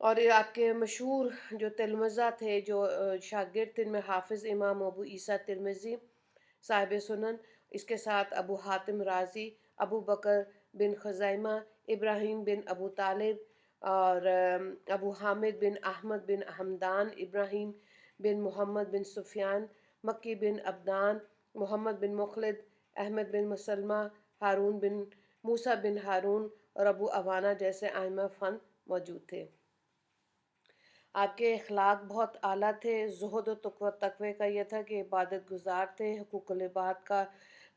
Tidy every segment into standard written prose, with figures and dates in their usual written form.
اور یہ آپ کے مشہور جو تلمذہ تھے، جو شاگرد تھے، ان میں حافظ امام ابو عیسیٰ ترمذی صاحب سنن، اس کے ساتھ ابو حاتم رازی، ابو بکر بن خزیمہ، ابراہیم بن ابو طالب، اور ابو حامد بن احمد بن حمدان، ابراہیم بن محمد بن سفیان، مکی بن عبدان، محمد بن مخلد، احمد بن مسلمہ، ہارون بن موسیٰ بن ہارون اور ابو عوانہ جیسے ائمہ فن موجود تھے۔ آپ کے اخلاق بہت اعلیٰ تھے۔ زہد و تقوی کا یہ تھا کہ عبادت گزار تھے، حقوق العباد کا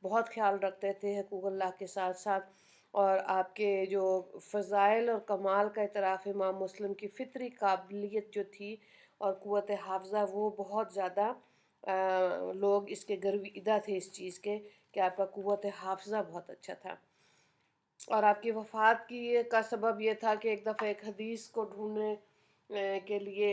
بہت خیال رکھتے تھے حقوق اللہ کے ساتھ ساتھ، اور آپ کے جو فضائل اور کمال کا اعتراف امام مسلم کی فطری قابلیت جو تھی اور قوت حافظہ، وہ بہت زیادہ لوگ اس کے گرویدہ تھے اس چیز کے کہ آپ کا قوت حافظہ بہت اچھا تھا۔ اور آپ کی وفات کا سبب یہ تھا کہ ایک دفعہ ایک حدیث کو ڈھونڈنے کے لیے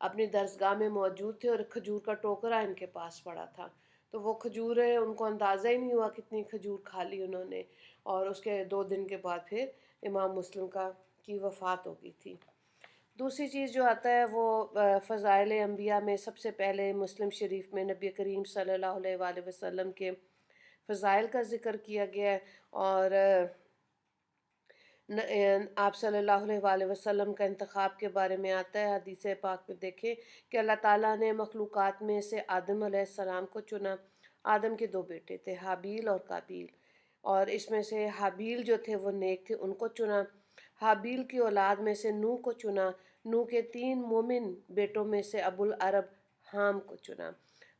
اپنی درسگاہ میں موجود تھے اور کھجور کا ٹوکرا ان کے پاس پڑا تھا، تو وہ کھجوریں ان کو اندازہ ہی نہیں ہوا کتنی کھجور کھا لی انہوں نے، اور اس کے 2 دن کے بعد پھر امام مسلم کی وفات ہو گئی تھی۔ دوسری چیز جو آتا ہے وہ فضائل انبیاء میں سب سے پہلے مسلم شریف میں نبی کریم صلی اللہ علیہ وآلہ وسلم کے فضائل کا ذکر کیا گیا ہے، اور آپ صلی اللہ علیہ وآلہ وسلم کا انتخاب کے بارے میں آتا ہے حدیث پاک میں۔ دیکھیں کہ اللہ تعالیٰ نے مخلوقات میں سے آدم علیہ السلام کو چنا۔ آدم کے 2 بیٹے تھے، حابیل اور قابیل، اور اس میں سے حابیل جو تھے وہ نیک تھے، ان کو چنا۔ حابیل کی اولاد میں سے نوح کو چنا۔ نوح کے 3 مومن بیٹوں میں سے ابو العرب حام کو چنا۔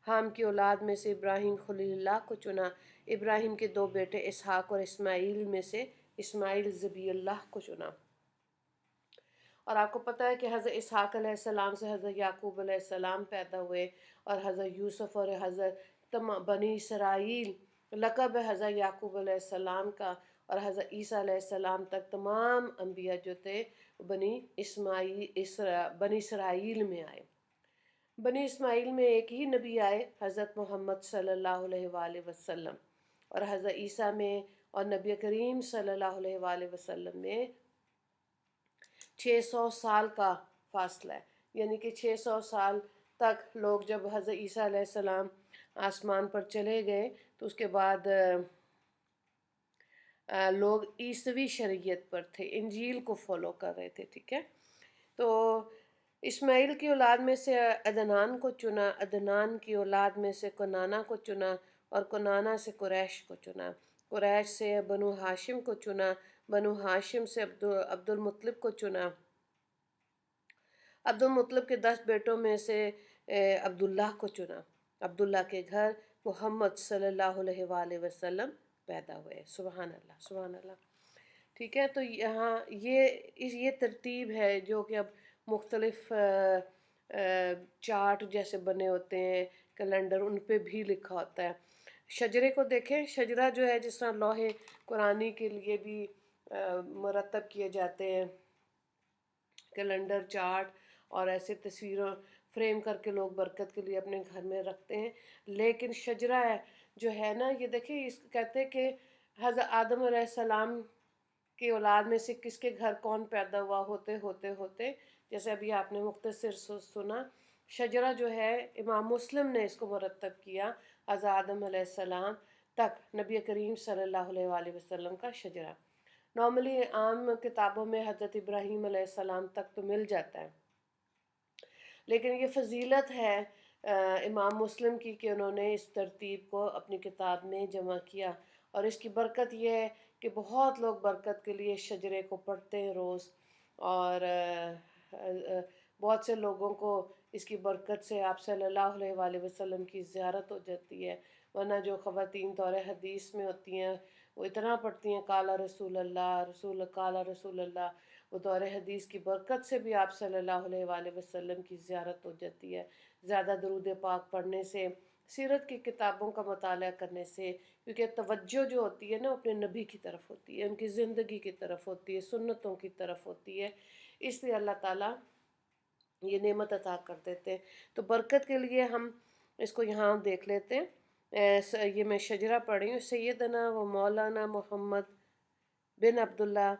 حام کی اولاد میں سے ابراہیم خلیل اللہ کو چنا۔ ابراہیم کے 2 بیٹے اسحاق اور اسماعیل میں سے اسماعیل ذبیح اللہ کو چنا۔ اور آپ کو پتہ ہے کہ حضرت اسحاق علیہ السلام سے حضرت یعقوب علیہ السلام پیدا ہوئے، اور حضرت یوسف اور حضرت بنی اسرائیل لقب ہے حضرت یعقوب علیہ السلام کا، اور حضرت عیسیٰ علیہ السلام تک تمام انبیاء جو تھے بنی اسرائیل میں آئے۔ بنی اسماعیل میں ایک ہی نبی آئے، حضرت محمد صلی اللہ علیہ وآلہ وسلم، اور حضرت عیسیٰ میں اور نبی کریم صلی اللہ علیہ وآلہ وسلم میں 600 سال کا فاصلہ ہے، یعنی کہ 600 سال تک لوگ جب حضرت عیسیٰ علیہ السلام آسمان پر چلے گئے تو اس کے بعد لوگ عیسوی شریعت پر تھے، انجیل کو فالو کر رہے تھے، ٹھیک ہے۔ تو اسماعیل کی اولاد میں سے عدنان کو چنا، عدنان کی اولاد میں سے کنانہ کو چنا، اور کنانہ سے قریش کو چنا، قریش سے بنو ہاشم کو چنا، بنو ہاشم سے عبد المطلب کو چنا۔ عبد المطلب کے 10 بیٹوں میں سے عبداللہ کو چنا۔ عبداللہ کے گھر محمد صلی اللہ علیہ وآلہ وسلم پیدا ہوئے۔ سبحان اللہ، سبحان اللہ، ٹھیک ہے۔ تو یہاں یہ ترتیب ہے جو کہ اب مختلف چارٹ جیسے بنے ہوتے ہیں، کیلنڈر، ان پہ بھی لکھا ہوتا ہے۔ شجرے کو دیکھیں، شجرہ جو ہے جس طرح لوح قرآنی کے لیے بھی مرتب کیے جاتے ہیں کیلنڈر، چارٹ، اور ایسے تصویروں فریم کر کے لوگ برکت کے لیے اپنے گھر میں رکھتے ہیں، لیکن شجرہ جو ہے نا، یہ دیکھیں، اس کہتے ہیں کہ حضرت آدم علیہ السلام کی اولاد میں سے کس کے گھر کون پیدا ہوا ہوتے ہوتے ہوتے، جیسے ابھی آپ نے مختصر سنا، شجرہ جو ہے امام مسلم نے اس کو مرتب کیا حضرت آدم علیہ السلام تک، نبی کریم صلی اللہ علیہ وآلہ وسلم کا شجرہ۔ نارملی عام کتابوں میں حضرت ابراہیم علیہ السلام تک تو مل جاتا ہے، لیکن یہ فضیلت ہے امام مسلم کی کہ انہوں نے اس ترتیب کو اپنی کتاب میں جمع کیا، اور اس کی برکت یہ ہے کہ بہت لوگ برکت کے لیے شجرے کو پڑھتے ہیں روز، اور بہت سے لوگوں کو اس کی برکت سے آپ صلی اللہ علیہ وآلہ وسلم کی زیارت ہو جاتی ہے، ورنہ جو خواتین دور حدیث میں ہوتی ہیں وہ اتنا پڑھتی ہیں قال رسول اللہ، قال رسول اللہ، وہ دور حدیث کی برکت سے بھی آپ صلی اللہ علیہ وآلہ وسلم کی زیارت ہو جاتی ہے۔ زیادہ درود پاک پڑھنے سے، سیرت کی کتابوں کا مطالعہ کرنے سے، کیونکہ توجہ جو ہوتی ہے نا اپنے نبی کی طرف ہوتی ہے، ان کی زندگی کی طرف ہوتی ہے، سنتوں کی طرف ہوتی ہے، اس لیے اللہ تعالیٰ یہ نعمت عطا کر دیتے ہیں۔ تو برکت کے لیے ہم اس کو یہاں دیکھ لیتے ہیں۔ یہ میں شجرہ پڑھی ہوں، سیدنا و مولانا محمد بن عبداللہ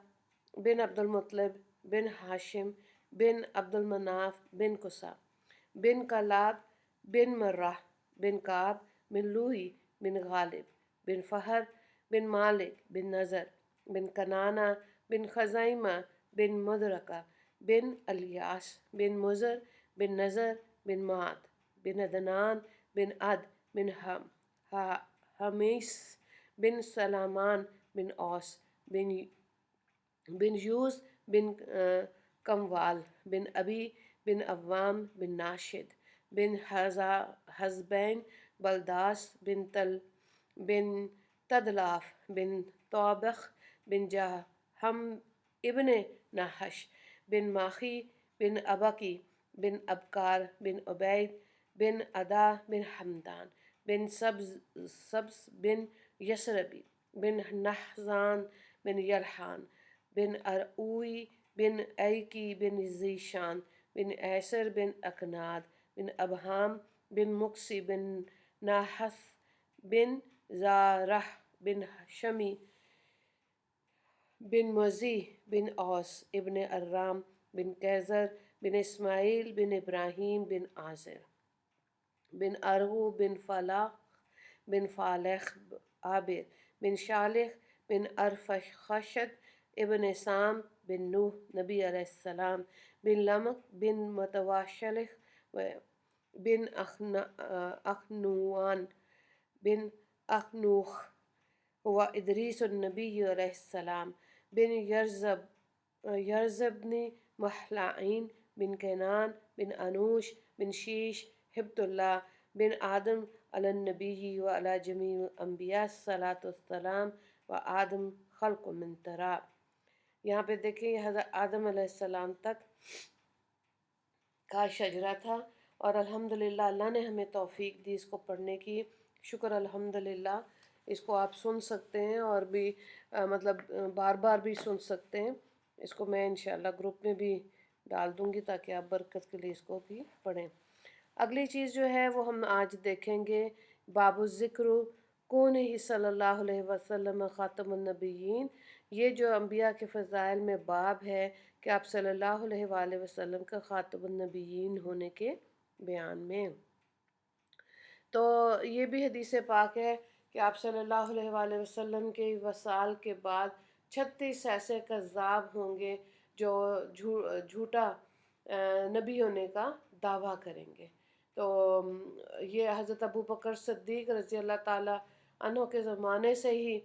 بن عبد المطلب بن ہاشم بن عبد المناف بن قصا بن کلاب بن مرہ بن کعب بن لوئی بن غالب بن فہر بن مالک بن نضر بن کنانہ بن خزائمہ بن مدرکہ بن الیاس بن مزر بن نضر بن معد بن عدنان بن عد بن حمیس بن سلامان بن اوس بن یوز بن کموال بن ابی بن عوام بن ناشد بن حزبین بلداس بن تدلاف بن طابخ بن جہم ابن نحش بن ماخی بن ابکی بن ابکار بن عبید بن ادا بن حمدان بن سبز بن یسربی بن نحزان بن یلحان بن ارعوی بن ایکی بن زیشان بن ایسر بن اکناد بن ابہام بن مقسی بن ناحث بن زارح بن شمی بن مزی بن اوس ابن ارام بن کیزر بن اسماعیل بن ابراہیم بن عازر بن ارغو بن فالح عابر بن شالح بن ارفخشد ابن سام بن نوح نبی علیہ السلام بن لمک بن متواشلح بن اخنوان بن اخنوخ و ادریس النبی علیہ السلام بن یرزب بن محلعین بن کینان بن انوش بن شیش حبت اللہ بن آدم علی النبی و علی جمیع الانبیاء الصلاۃ والسلام و آدم خلق من تراب۔ یہاں پہ دیکھیں یہ حضرت آدم علیہ السلام تک کا شجرہ تھا، اور الحمدللہ اللہ نے ہمیں توفیق دی اس کو پڑھنے کی، شکر الحمدللہ۔ اس کو آپ سن سکتے ہیں اور بھی مطلب بار بار بھی سن سکتے ہیں۔ اس کو میں انشاءاللہ گروپ میں بھی ڈال دوں گی تاکہ آپ برکت کے لیے اس کو بھی پڑھیں۔ اگلی چیز جو ہے وہ ہم آج دیکھیں گے، باب الذکر کون ہی صلی اللہ علیہ وسلم خاتم النبیین۔ یہ جو انبیاء کے فضائل میں باب ہے کہ آپ صلی اللہ علیہ وآلہ وسلم کا خاتم النبیین ہونے کے بیان میں۔ تو یہ بھی حدیث پاک ہے کہ آپ صلی اللہ علیہ وآلہ وسلم کے وصال کے بعد 36 ایسے کذاب ہوں گے جو جھوٹا نبی ہونے کا دعویٰ کریں گے۔ تو یہ حضرت ابو بکر صدیق رضی اللہ تعالیٰ عنہ کے زمانے سے ہی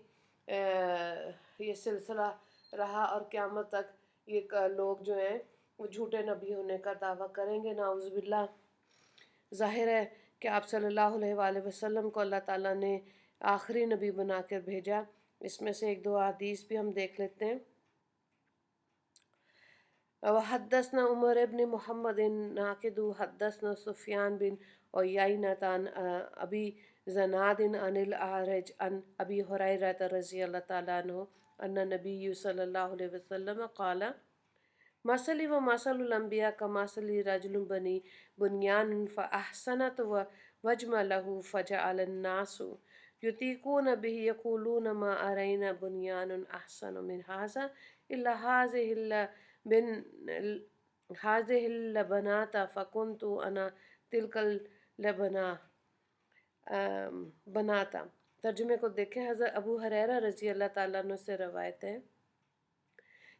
یہ سلسلہ رہا، اور قیامت تک یہ لوگ جو ہیں وہ جھوٹے نبی ہونے کا دعویٰ کریں گے، نعوذ باللہ۔ ظاہر ہے کہ آپ صلی اللہ علیہ وآلہ وسلم کو اللہ تعالیٰ نے آخری نبی بنا کر بھیجا۔ اس میں سے ایک دو حدیث بھی ہم دیکھ لیتے ہیں۔ وحدثنا عمر ابن محمد ناقد حدثنا سفیان بن عیینۃ عن ابی زناد عن الاعرج عن ابی ہریرہ رضی اللہ تعالیٰ عنہ ان نبی صلی اللہ علیہ وسلم قال مثلی و مثل الانبیاء کمثل رجل بنی بنیان فاحسنت وجملہ فجعل الناس یطیقون به یقولون ما ارینا بنیان احسن من هذا الا هذه اللبنات فكنت انا تلك بنات۔ ترجمے کو دیکھیں۔ حضرت ابو ہریرہ رضی اللہ تعالیٰ عنہ سے روایت ہے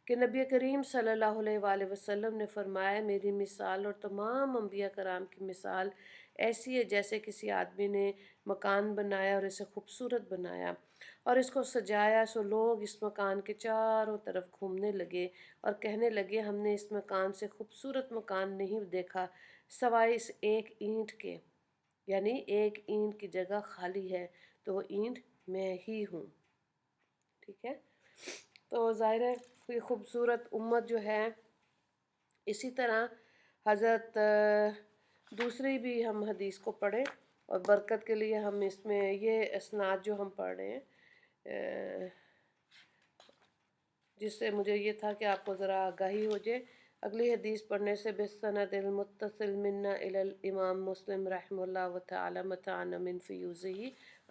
کہ نبی کریم صلی اللہ علیہ وآلہ وسلم نے فرمایا، میری مثال اور تمام انبیاء کرام کی مثال ایسی ہے جیسے کسی آدمی نے مکان بنایا اور اسے خوبصورت بنایا اور اس کو سجایا، سو لوگ اس مکان کے چاروں طرف گھومنے لگے اور کہنے لگے، ہم نے اس مکان سے خوبصورت مکان نہیں دیکھا سوائے اس ایک اینٹ کے، یعنی ایک اینٹ کی جگہ خالی ہے تو وہ اینٹ میں ہی ہوں۔ ٹھیک ہے، تو ظاہر ہے کوئی خوبصورت امت جو ہے۔ اسی طرح حضرت دوسری بھی ہم حدیث کو پڑھیں اور برکت کے لیے ہم اس میں یہ اسناد جو ہم پڑھ رہے ہیں، جس سے مجھے یہ تھا کہ آپ کو ذرا آگاہی ہو جائے۔ اگلی حدیث پڑھنے سے بالسند المتصل منا الی الامام مسلم رحمہ اللہ تعالی متعنا من فیوزہ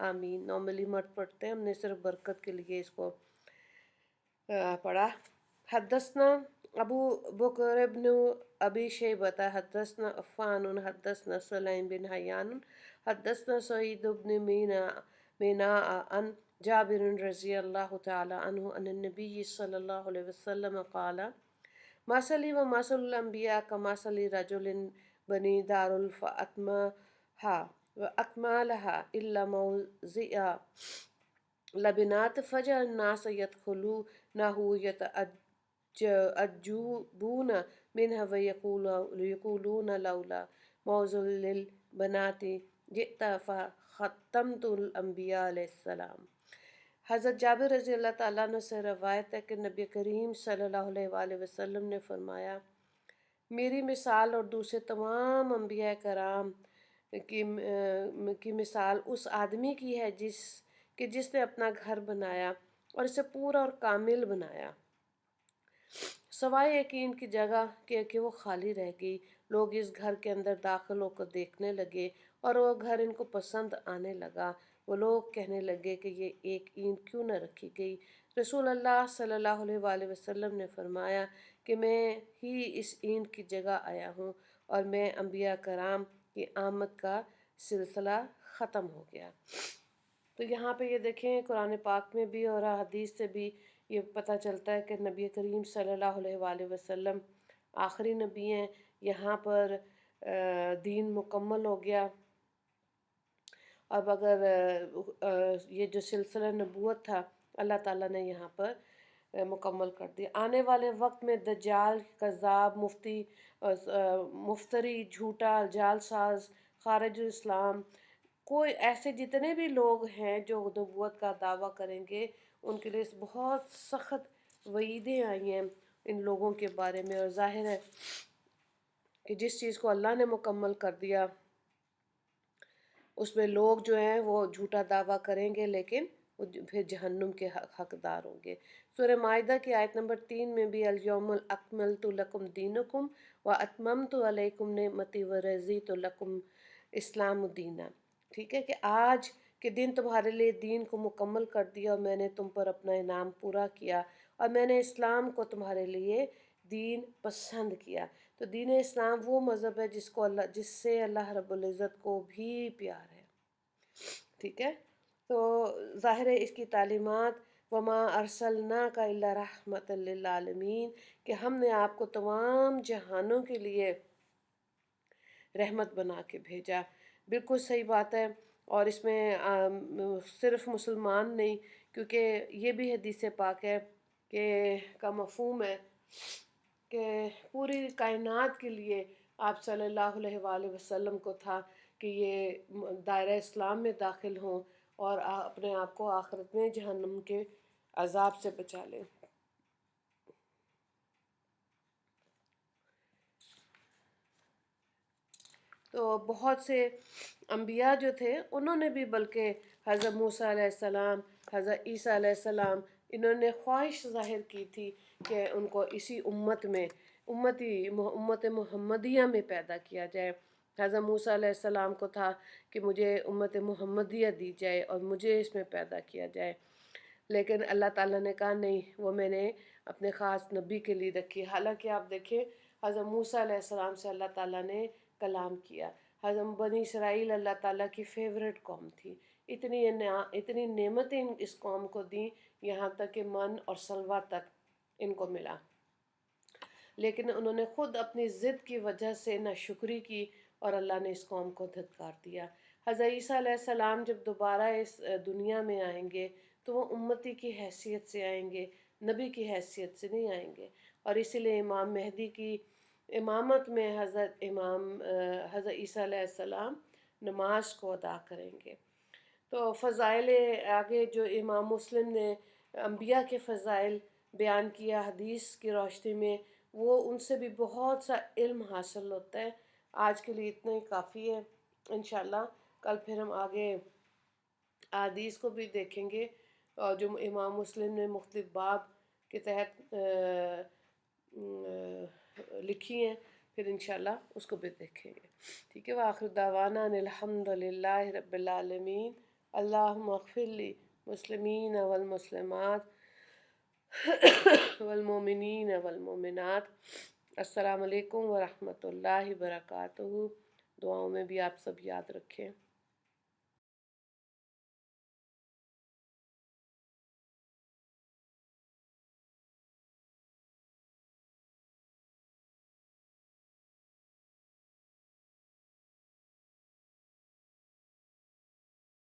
آمین۔ نارملی مت پڑھتے ہیں، ہم نے صرف برکت کے لیے اس کو پڑھا۔ حدثنا أبو بكر بن أبي شيبة حدثنا عفان حدثنا سليم بن حيان حدثنا سعيد بن ميناء عن جابر رضي الله تعالى عنه أن النبي صلى الله عليه وسلم قال مثلي ومثل الأنبياء كمثل رجل بني دار فأتمها وأكملها إلا موضع لبنات فجعل الناس يدخلونه يتعجبون منها ويقولون لولا موضع للبنات جئت فختمت الأنبياء علیہ السلام۔ حضرت جابر رضی اللہ تعالیٰ عنہ سے روایت ہے کہ نبی کریم صلی اللہ علیہ وآلہ وسلم نے فرمایا، میری مثال اور دوسرے تمام انبیاء کرام کی مثال اس آدمی کی ہے جس نے اپنا گھر بنایا اور اسے پورا اور کامل بنایا، سوائے ایک اینٹ کی جگہ کہ وہ خالی رہ گئی۔ لوگ اس گھر کے اندر داخل ہو کر دیکھنے لگے اور وہ گھر ان کو پسند آنے لگا۔ وہ لوگ کہنے لگے کہ یہ ایک اینٹ کیوں نہ رکھی گئی؟ رسول اللہ صلی اللہ علیہ وآلہ وسلم نے فرمایا کہ میں ہی اس اینٹ کی جگہ آیا ہوں اور میں انبیاء کرام کی آمد کا سلسلہ ختم ہو گیا۔ تو یہاں پہ یہ دیکھیں قرآن پاک میں بھی اور حدیث سے بھی یہ پتہ چلتا ہے کہ نبی کریم صلی اللہ علیہ وآلہ وسلم آخری نبی ہیں۔ یہاں پر دین مکمل ہو گیا۔ اب اگر یہ جو سلسلہ نبوت تھا اللہ تعالیٰ نے یہاں پر مکمل کر دیا۔ آنے والے وقت میں دجال، کذاب، مفتری، جھوٹا، جعل ساز، خارج الاسلام، کوئی ایسے جتنے بھی لوگ ہیں جو نبوت کا دعویٰ کریں گے ان کے لیے بہت سخت وعیدیں آئی ہیں ان لوگوں کے بارے میں، اور ظاہر ہے کہ جس چیز کو اللہ نے مکمل کر دیا اس میں لوگ جو ہیں وہ جھوٹا دعویٰ کریں گے لیکن وہ پھر جہنم کے حقدار ہوں گے۔ سورہ مائدہ کی آیت نمبر 3 میں بھی الیوم اکملت لکم دینکم واتممت علیکم نعمتی ورضیت لکم اسلام دینا، ٹھیک ہے کہ آج کے دن تمہارے لیے دین کو مکمل کر دیا اور میں نے تم پر اپنا انعام پورا کیا اور میں نے اسلام کو تمہارے لیے دین پسند کیا۔ تو دین اسلام وہ مذہب ہے جس سے اللہ رب العزت کو بھی پیار ہے، ٹھیک ہے۔ تو ظاہر ہے اس کی تعلیمات وما ارسلناک الا رحمۃ للعالمین کہ ہم نے آپ کو تمام جہانوں کے لیے رحمت بنا کے بھیجا، بالکل صحیح بات ہے۔ اور اس میں صرف مسلمان نہیں، کیونکہ یہ بھی حدیث پاک ہے کہ کا مفہوم ہے کہ پوری کائنات کے لیے آپ صلی اللہ علیہ وآلہ وسلم کو تھا کہ یہ دائرہ اسلام میں داخل ہوں اور اپنے آپ کو آخرت میں جہنم کے عذاب سے بچا لیں۔ تو بہت سے انبیاء جو تھے انہوں نے بھی بلکہ حضرت موسیٰ علیہ السلام، حضرت عیسیٰ علیہ السلام، انہوں نے خواہش ظاہر کی تھی کہ ان کو اسی امت محمدیہ میں پیدا کیا جائے۔ حضرت موسیٰ علیہ السلام کو تھا کہ مجھے امت محمدیہ دی جائے اور مجھے اس میں پیدا کیا جائے، لیکن اللہ تعالیٰ نے کہا نہیں، وہ میں نے اپنے خاص نبی کے لیے رکھی۔ حالانکہ آپ دیکھیں حضرت موسیٰ علیہ السلام سے اللہ تعالیٰ نے کلام کیا۔ حضرت بنی اسرائیل اللہ تعالیٰ کی فیورٹ قوم تھی، اتنی نعمتیں اس قوم کو دیں، یہاں تک کہ من اور سلوہ تک ان کو ملا، لیکن انہوں نے خود اپنی ضد کی وجہ سے ناشکری کی اور اللہ نے اس قوم کو دھتکار دیا۔ حضرت عیسیٰ علیہ السلام جب دوبارہ اس دنیا میں آئیں گے تو وہ امتی کی حیثیت سے آئیں گے، نبی کی حیثیت سے نہیں آئیں گے، اور اسی لیے امام مہدی کی امامت میں حضرت عیسیٰ علیہ السلام نماز کو ادا کریں گے۔ تو فضائل آگے جو امام مسلم نے انبیاء کے فضائل بیان کیا حدیث کی روشنی میں، وہ ان سے بھی بہت سا علم حاصل ہوتا ہے۔ آج کے لیے اتنا ہی کافی ہے، انشاءاللہ کل پھر ہم آگے حدیث کو بھی دیکھیں گے اور جو امام مسلم نے مختلف باب کے تحت لکھی ہیں، پھر انشاءاللہ اس کو بھی دیکھیں گے، ٹھیک ہے۔ وآخر دعوانا ان الحمد للہ رب العالمین، اللہم اغفر لی مسلمین والمسلمات والمومنین والمومنات۔ السلام علیکم ورحمۃ اللہ وبرکاتہ۔ دعاؤں میں بھی آپ سب یاد رکھیں۔